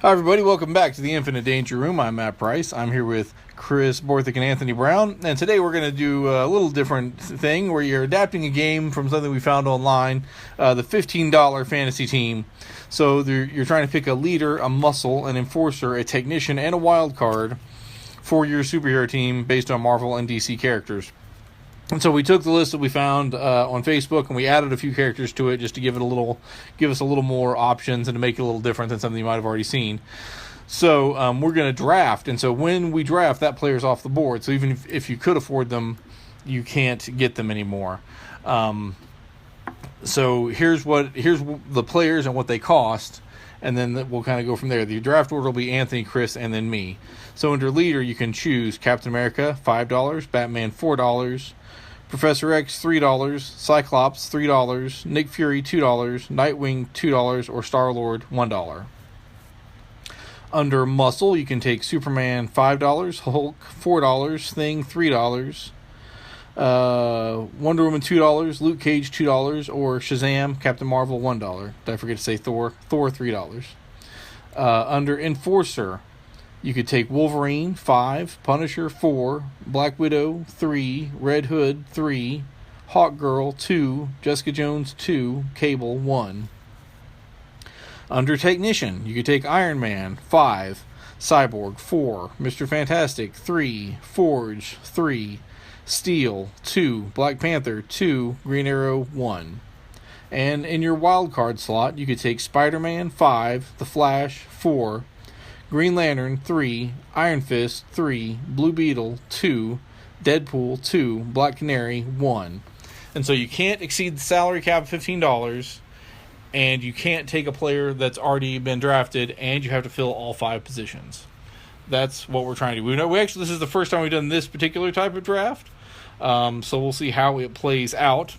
Hi, everybody. Welcome back to the Infinite Danger Room. I'm Matt Price. I'm here with Chris Borthwick and Anthony Brown. And today we're going to do a little different thing where you're adapting a game from something we found online, the $15 fantasy team. So you're trying to pick a leader, a muscle, an enforcer, a technician, and a wild card for your superhero team based on Marvel and DC characters. And so we took the list that we found on Facebook and we added a few characters to it just to give us a little more options and to make it a little different than something you might have already seen. So we're going to draft, and so when we draft, that player's off the board. So even if you could afford them, you can't get them anymore. So here's the players and what they cost, and then we'll kind of go from there. The draft order will be Anthony, Chris, and then me. So under leader, you can choose Captain America, $5, Batman, $4, Professor X, $3, Cyclops, $3, Nick Fury, $2, Nightwing, $2, or Star-Lord, $1. Under muscle, you can take Superman, $5, Hulk, $4, Thing, $3, Wonder Woman, $2, Luke Cage, $2, or Shazam, Captain Marvel, $1. Did I forget to say Thor, $3. Under enforcer, you could take Wolverine, 5, Punisher, 4, Black Widow, 3, Red Hood, 3, Hawkgirl, 2, Jessica Jones, 2, Cable, 1. Under Technician, you could take Iron Man, 5, Cyborg, 4, Mr. Fantastic, 3, Forge, 3, Steel, 2, Black Panther, 2, Green Arrow, 1. And in your wildcard slot, you could take Spider-Man, 5, The Flash, 4, Green Lantern, 3, Iron Fist, 3, Blue Beetle, 2, Deadpool, 2, Black Canary, 1. And so you can't exceed the salary cap of $15, and you can't take a player that's already been drafted, and you have to fill all 5 positions. That's what we're trying to do. We actually, this is the first time we've done this particular type of draft, so we'll see how it plays out.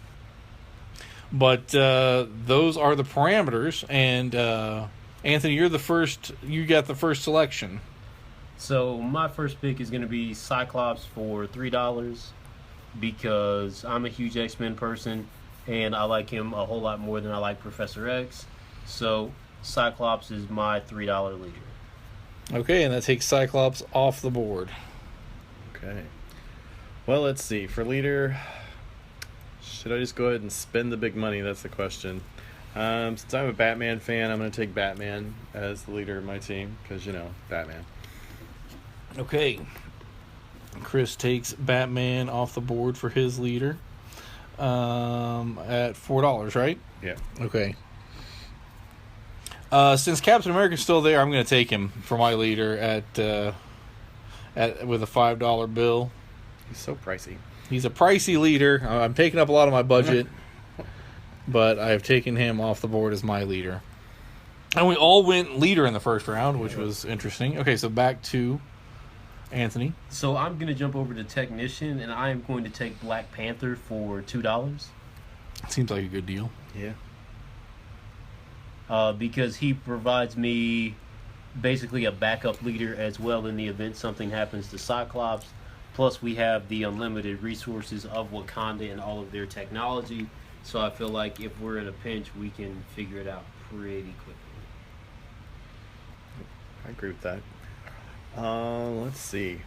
But those are the parameters, and Anthony, you got the first selection. So my first pick is going to be Cyclops for $3 because I'm a huge X-Men person and I like him a whole lot more than I like Professor X. So Cyclops is my $3 leader. Okay, and that takes Cyclops off the board. Okay. Well, let's see. For leader, should I just go ahead and spend the big money? That's the question. Since I'm a Batman fan, I'm going to take Batman as the leader of my team because, Batman. Okay. Chris takes Batman off the board for his leader at $4, right? Yeah. Okay. Since Captain America's still there, I'm going to take him for my leader with a $5 bill. He's so pricey. He's a pricey leader. I'm taking up a lot of my budget. But I have taken him off the board as my leader. And we all went leader in the first round, which was interesting. Okay, so back to Anthony. So I'm going to jump over to Technician, and I am going to take Black Panther for $2. Seems like a good deal. Yeah. Because he provides me basically a backup leader as well in the event something happens to Cyclops. Plus, we have the unlimited resources of Wakanda and all of their technology. So I feel like if we're in a pinch, we can figure it out pretty quickly. I agree with that. Let's see.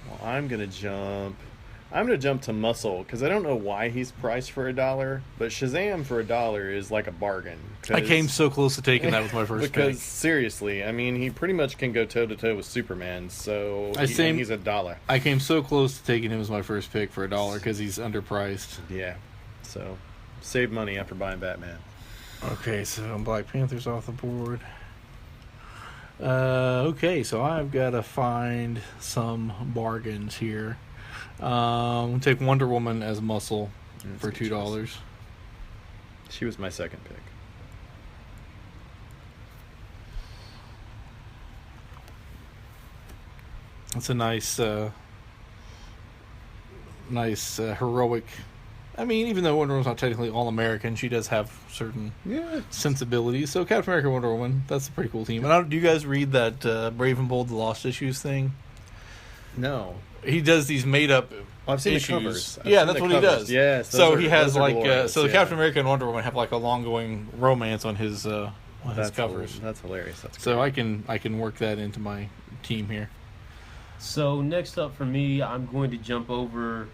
Well, I'm gonna jump to Muscle because I don't know why he's priced for $1, but Shazam for $1 is like a bargain. I came so close to taking that with my first because pick. Seriously, I mean, he pretty much can go toe to toe with Superman. So he's $1. I came so close to taking him as my first pick for $1 because he's underpriced. Yeah. So. Save money after buying Batman. Okay, so Black Panther's off the board. Okay, so I've got to find some bargains here. We'll take Wonder Woman as muscle for $2. She was my second pick. That's a nice heroic. I mean, even though Wonder Woman's not technically all-American, she does have certain sensibilities. So Captain America, Wonder Woman, that's a pretty cool team. And do you guys read that Brave and Bold, The Lost Issues thing? No. He does these made-up I've seen issues. the covers. Yeah, that's what he does. Yeah, so he has Captain America and Wonder Woman have like a long-going romance on his on his covers. That's hilarious. That's great. So I can work that into my team here. So next up for me, I'm going to jump over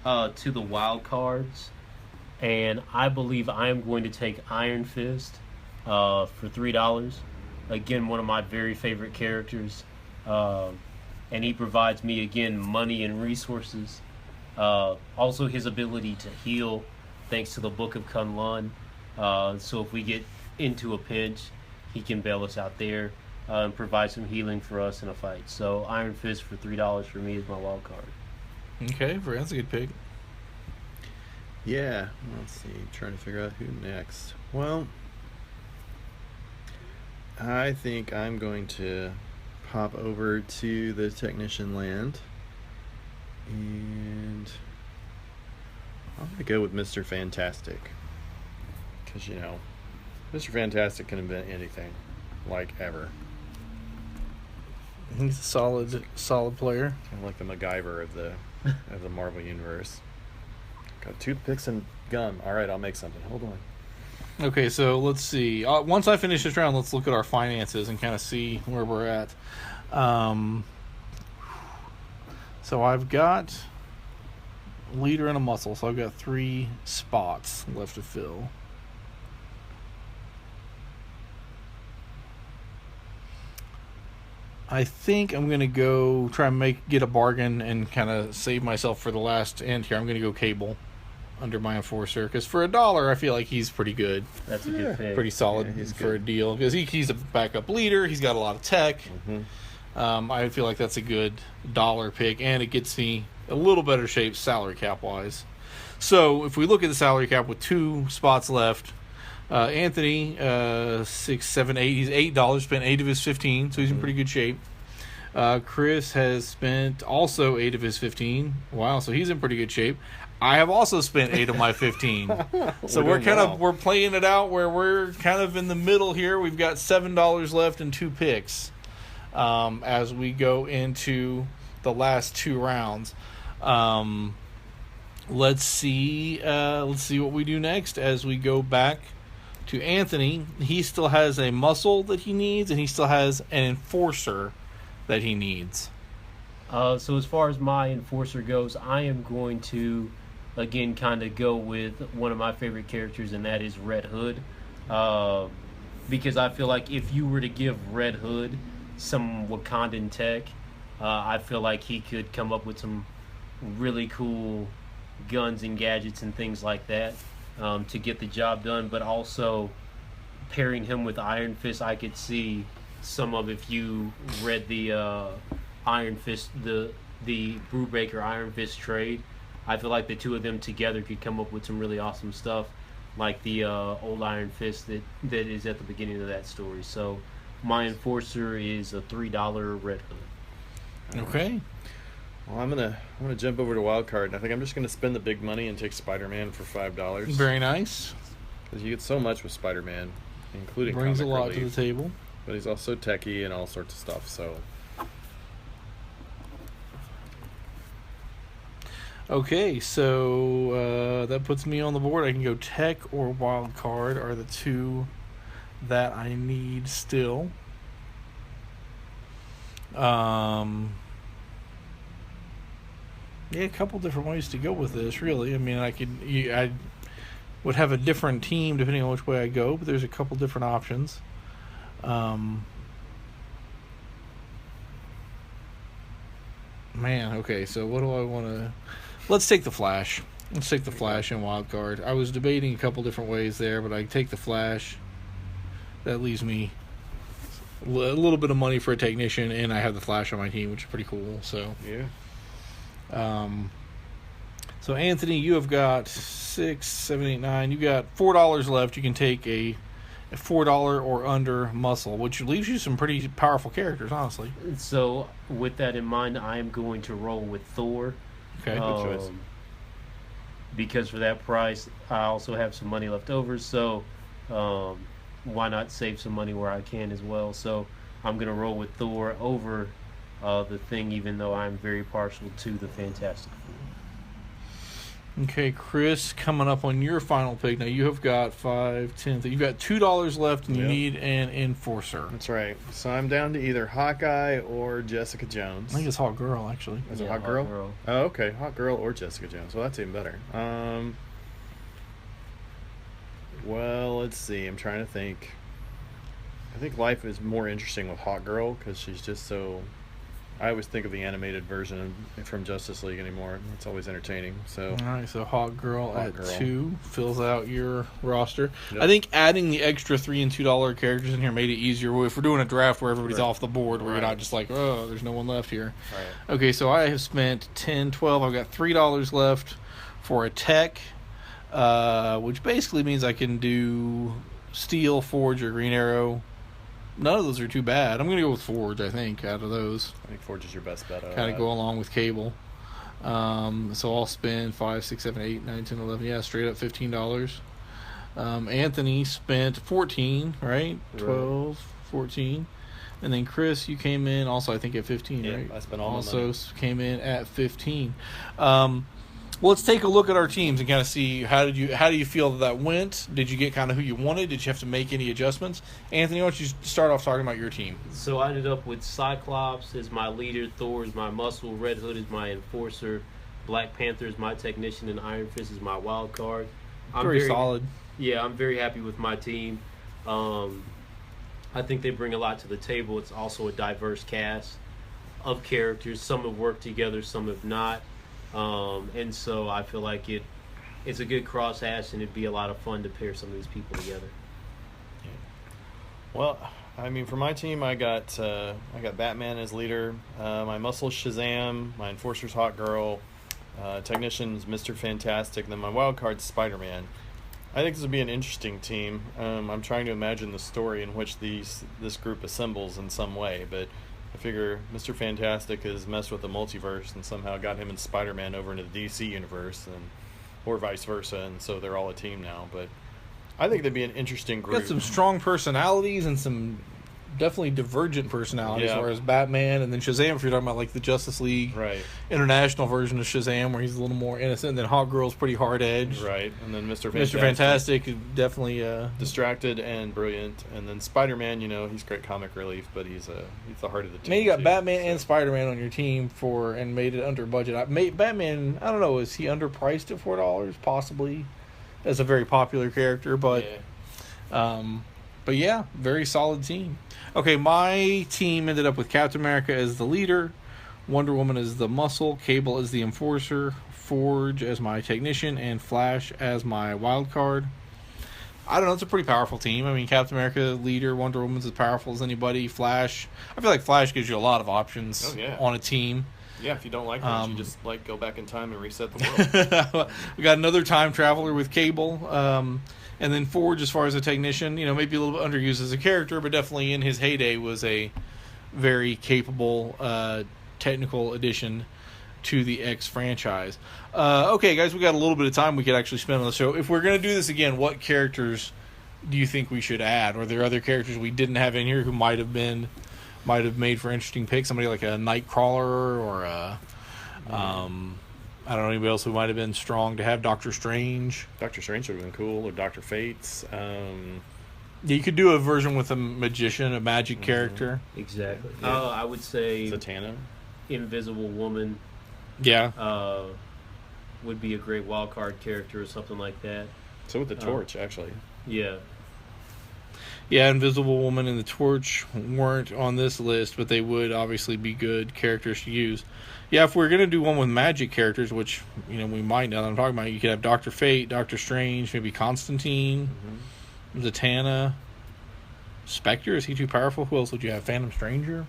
to the wild cards, and I believe I am going to take Iron Fist for $3. Again, one of my very favorite characters, and he provides me again money and resources. Also, his ability to heal, thanks to the Book of Kunlun. So if we get into a pinch, he can bail us out there and provide some healing for us in a fight. So Iron Fist for $3 for me is my wild card. Okay, that's a good pick. Yeah, let's see. Trying to figure out who next. Well, I think I'm going to pop over to the Technician Land, and I'm going to go with Mr. Fantastic. Because, Mr. Fantastic can invent anything, like ever. He's a solid player. Kind of like the MacGyver of the Marvel Universe. Got toothpicks and gum. All right, I'll make something. Hold on. Okay, so let's see. Once I finish this round, let's look at our finances and kind of see where we're at. So I've got leader and a muscle, so I've got 3 spots left to fill. I think I'm going to go try and get a bargain and kind of save myself for the last end here. I'm going to go Cable under my Enforcer, because for $1, I feel like he's pretty good. That's a good pick. Pretty solid for a deal, because he's a backup leader. He's got a lot of tech. Mm-hmm. I feel like that's a good $1 pick, and it gets me a little better shape salary cap wise. So if we look at the salary cap with 2 spots left, Anthony, 6, 7, 8. He's $8. Spent 8 of his 15, so he's in pretty good shape. Chris has spent also 8 of his 15. Wow, so he's in pretty good shape. I have also spent 8 of my 15. So we're playing it out where we're kind of in the middle here. We've got $7 left and 2 picks as we go into the last 2 rounds. Let's see what we do next as we go back to Anthony. He still has a muscle that he needs, and he still has an Enforcer that he needs. So as far as my Enforcer goes, I am going to, again, kind of go with one of my favorite characters, and that is Red Hood. Because I feel like if you were to give Red Hood some Wakandan tech, I feel like he could come up with some really cool guns and gadgets and things like that to get the job done. But also pairing him with Iron Fist, I could see some of, if you read the Iron Fist, the Brubaker Iron Fist trade, I feel like the two of them together could come up with some really awesome stuff, like the old Iron Fist that is at the beginning of that story. So my Enforcer is a $3 Red Hood. Okay. Well, I'm gonna jump over to Wildcard, and I think I'm just gonna spend the big money and take Spider-Man for $5. Very nice. Because you get so much with Spider-Man, including brings a comic lot relief, to the table. but he's also techie and all sorts of stuff. So Okay, so that puts me on the board. I can go Tech or Wild Card are the 2 that I need still. Yeah, a couple different ways to go with this, really. I mean, I would have a different team depending on which way I go, but there's a couple different options. Man, okay, so what do I want to... Let's take the Flash. Let's take the Flash and Wild Card. I was debating a couple different ways there, but I take the Flash. That leaves me a little bit of money for a Technician, and I have the Flash on my team, which is pretty cool. So yeah. So Anthony, you have got 6, 7, 8, 9. You got $4 left. You can take a $4 or under muscle, which leaves you some pretty powerful characters, honestly. So with that in mind, I am going to roll with Thor. Okay, good choice. Because for that price, I also have some money left over, so why not save some money where I can as well? So I'm going to roll with Thor over the Thing, even though I'm very partial to the Fantastic Okay, Chris, coming up on your final pick. Now you have got 5, 10. You've got $2 left, and you Yep. need an enforcer. That's right. So I'm down to either Hawkeye or Jessica Jones. I think it's Hot Girl, actually. Is it Yeah, Hot Girl? Oh, okay. Hot Girl or Jessica Jones. Well, that's even better. Well, let's see. I'm trying to think. I think life is more interesting with Hot Girl because she's just so. I always think of the animated version from Justice League anymore. It's always entertaining. So All right, so Hot Girl Hot at Girl. 2 fills out your roster. Yep. I think adding the extra $3 and $2 characters in here made it easier. If we're doing a draft where everybody's Right. off the board, where you're Right. not just like, oh, there's no one left here. Right. Okay, so I have spent 10, 12. I've got $3 left for a tech, which basically means I can do Steel, Forge, or Green Arrow. None of those are too bad. I'm going to go with Forge, I think, out of those. I think Forge is your best bet. Kind of go along with Cable. So I'll spend 5, 6, 7, 8, 9, 10, 11. Yeah, straight up $15. Anthony spent 14, right? 12, 14. And then Chris, you came in also, I think, at 15, Yeah, right? I spent all my also money. came in at 15. Well, let's take a look at our teams and kind of see how do you feel that went? Did you get kind of who you wanted? Did you have to make any adjustments? Anthony, why don't you start off talking about your team? So I ended up with Cyclops as my leader, Thor is my muscle, Red Hood is my enforcer, Black Panther is my technician, and Iron Fist is my wild card. Very solid. Yeah, I'm very happy with my team. I think they bring a lot to the table. It's also a diverse cast of characters. Some have worked together, some have not. And so I feel like it's a good crosshatch, and it'd be a lot of fun to pair some of these people together. Well, I mean, for my team, I got Batman as leader. My muscle Shazam. My enforcer's Hot Girl. Technician's Mr. Fantastic. And then my wild card's Spider-Man. I think this would be an interesting team. I'm trying to imagine the story in which this group assembles in some way, but I figure Mr. Fantastic has messed with the multiverse and somehow got him and Spider-Man over into the DC universe, or vice versa, and so they're all a team now. But I think they'd be an interesting group. Got some strong personalities and some definitely divergent personalities, Yeah. whereas Batman and then Shazam, if you're talking about like the Justice League Right, international version of Shazam, where he's a little more innocent, and then Hot Girl's pretty hard edged. right. And then Mr. Mr. Fantastic is definitely distracted and brilliant, and then Spider-Man, he's great comic relief, but he's the heart of the team. I mean, you got too, Batman so. and Spider-Man on your team and made it under budget. Batman, I don't know, is he underpriced at $4? Possibly, as a very popular character, but yeah, very solid team. Okay, my team ended up with Captain America as the leader, Wonder Woman as the muscle, Cable as the enforcer, Forge as my technician, and Flash as my wild card. I don't know, it's a pretty powerful team. I mean, Captain America leader, Wonder Woman's as powerful as anybody. Flash, I feel like Flash gives you a lot of options on a team. Yeah, if you don't like that, you just go back in time and reset the world. We got another time traveler with Cable. And then Forge, as far as a technician, maybe a little bit underused as a character, but definitely in his heyday was a very capable technical addition to the X franchise. Okay, guys, we got a little bit of time we could actually spend on the show. If we're going to do this again, what characters do you think we should add? Are there other characters we didn't have in here who might have made for interesting picks? Somebody like a Nightcrawler or a... I don't know, anybody else who might have been strong to have. Doctor Strange. Doctor Strange would have been cool, or Dr. Fates. Yeah, you could do a version with a magician, a magic character. Exactly. Yeah. I would say Zatanna. Invisible Woman Yeah. would be a great wild card character or something like that. So with the Torch, actually. Yeah. Yeah, Invisible Woman and the Torch weren't on this list, but they would obviously be good characters to use. Yeah, if we're going to do one with magic characters, which, we might, now that I'm talking about it, you could have Dr. Fate, Doctor Strange, maybe Constantine, Zatanna, Spectre. Is he too powerful? Who else would you have? Phantom Stranger?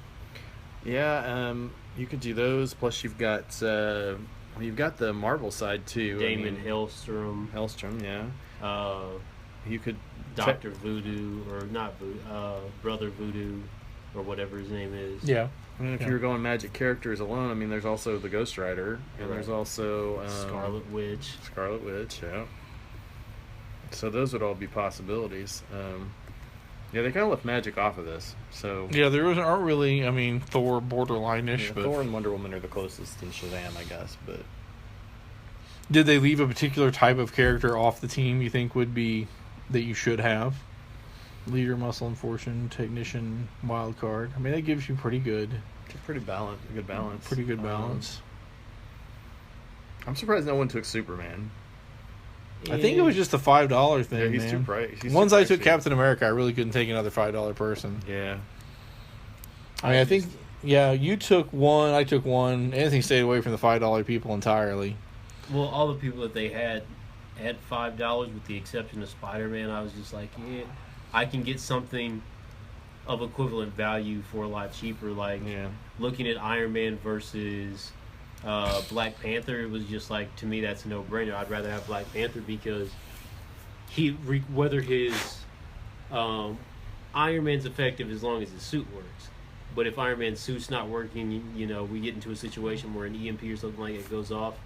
Yeah, you could do those. Plus, you've got the Marvel side too. Damon Hellstrom. Hellstrom, yeah. You could Dr. Voodoo, or not Voodoo, Brother Voodoo, or whatever his name is. Yeah. And if you were going magic characters alone, I mean, there's also the Ghost Rider, and there's also Scarlet Witch. Scarlet Witch, yeah. So those would all be possibilities. Yeah, they kind of left magic off of this. So Yeah, there aren't really, Thor borderline-ish, but... Thor and Wonder Woman are the closest in Shazam, I guess. But Did they leave a particular type of character off the team you think would be that you should have? Leader, muscle enforcer, technician, wild card. I mean, that gives you pretty good. It's a pretty balance. A good balance. Pretty good balance. I'm surprised no one took Superman. I think it was just a $5 thing. Yeah, he's man. too pricey. Once I took Captain America, I really couldn't take another $5 person. Yeah. I mean, I think, yeah, you took one, I took one. Anthony stayed away from the $5 people entirely. Well, all the people that they had $5, with the exception of Spider-Man. I was just like, yeah, I can get something of equivalent value for a lot cheaper. Like, looking at Iron Man versus Black Panther, it was just like, to me, that's a no-brainer. I'd rather have Black Panther because whether his Iron Man's effective as long as his suit works. But if Iron Man's suit's not working, we get into a situation where an EMP or something like it goes off,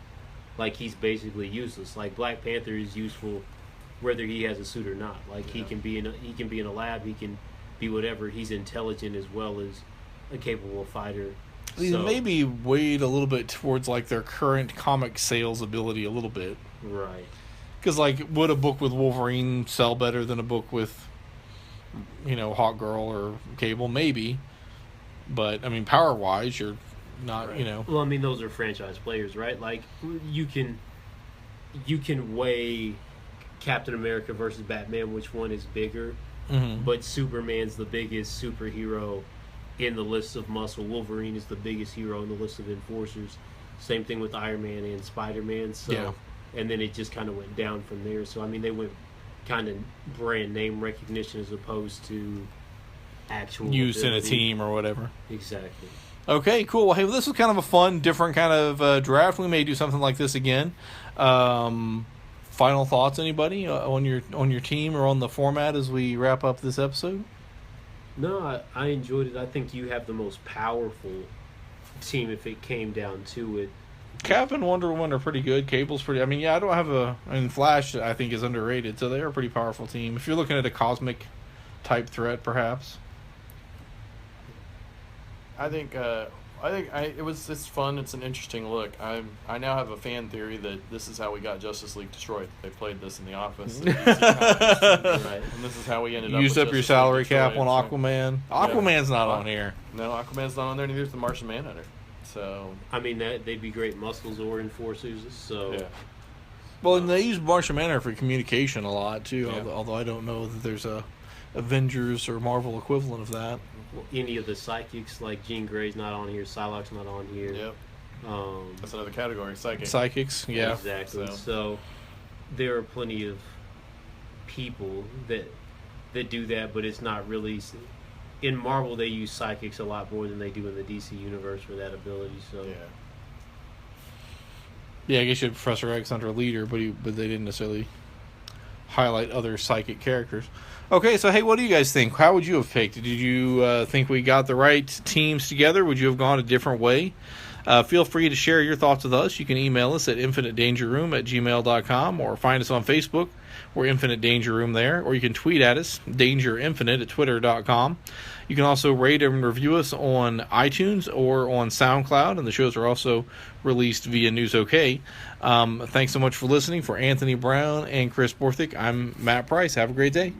like, he's basically useless. Like, Black Panther is useful whether he has a suit or not. Like, he can be in a lab, he can be whatever. He's intelligent as well as a capable fighter. So, maybe weighed a little bit towards, like, their current comic sales ability a little bit. Right. Because, like, would a book with Wolverine sell better than a book with, Hawk Girl or Cable? Maybe. But, I mean, power-wise, you're not, right. Well, I mean, those are franchise players, right? Like, you can weigh Captain America versus Batman, which one is bigger. Mm-hmm. But Superman's the biggest superhero in the list of muscle. Wolverine is the biggest hero in the list of enforcers. Same thing with Iron Man and Spider-Man. So, yeah. And then it just kind of went down from there. So, I mean, they went kind of brand name recognition as opposed to actual use in a ability. team or whatever. Exactly. Okay, cool. Well, hey, this was kind of a fun, different kind of draft. We may do something like this again. Final thoughts, anybody, on your team or on the format as we wrap up this episode? No, I enjoyed it. I think you have the most powerful team if it came down to it. Cap and Wonder Woman are pretty good. Cable's pretty... I mean, yeah, I don't have Flash, I think, is underrated, so they're a pretty powerful team. If you're looking at a cosmic-type threat, perhaps. I think it's fun. It's an interesting look. I now have a fan theory that this is how we got Justice League destroyed. They played this in the office, right? And this is how we ended up. Used with up your Justice salary League cap destroyed. on Aquaman. Aquaman's not on here. No, Aquaman's not on there. Neither is the Martian Manhunter. So I mean, they'd be great muscles or enforcers. So yeah. Well, and they use Martian Manhunter for communication a lot too. Yeah. Although I don't know that there's a Avengers or Marvel equivalent of that. Any of the psychics, like Jean Grey's not on here, Psylocke's not on here. Yep. That's another category, Psychics, yeah. Exactly. So there are plenty of people that do that, but it's not really. In Marvel, they use psychics a lot more than they do in the DC universe for that ability. So yeah, I guess you had Professor X under a leader, but they didn't necessarily highlight other psychic characters. Okay, so hey, what do you guys think? How would you have picked? Did you think we got the right teams together? Would you have gone a different way? Feel free to share your thoughts with us. You can email us at infinitedangerroom@gmail.com or find us on Facebook. We're Infinite Danger Room there. Or you can tweet at us, DangerInfinite@twitter.com. You can also rate and review us on iTunes or on SoundCloud, and the shows are also released via News OK. Thanks so much for listening. For Anthony Brown and Chris Borthwick, I'm Matt Price. Have a great day.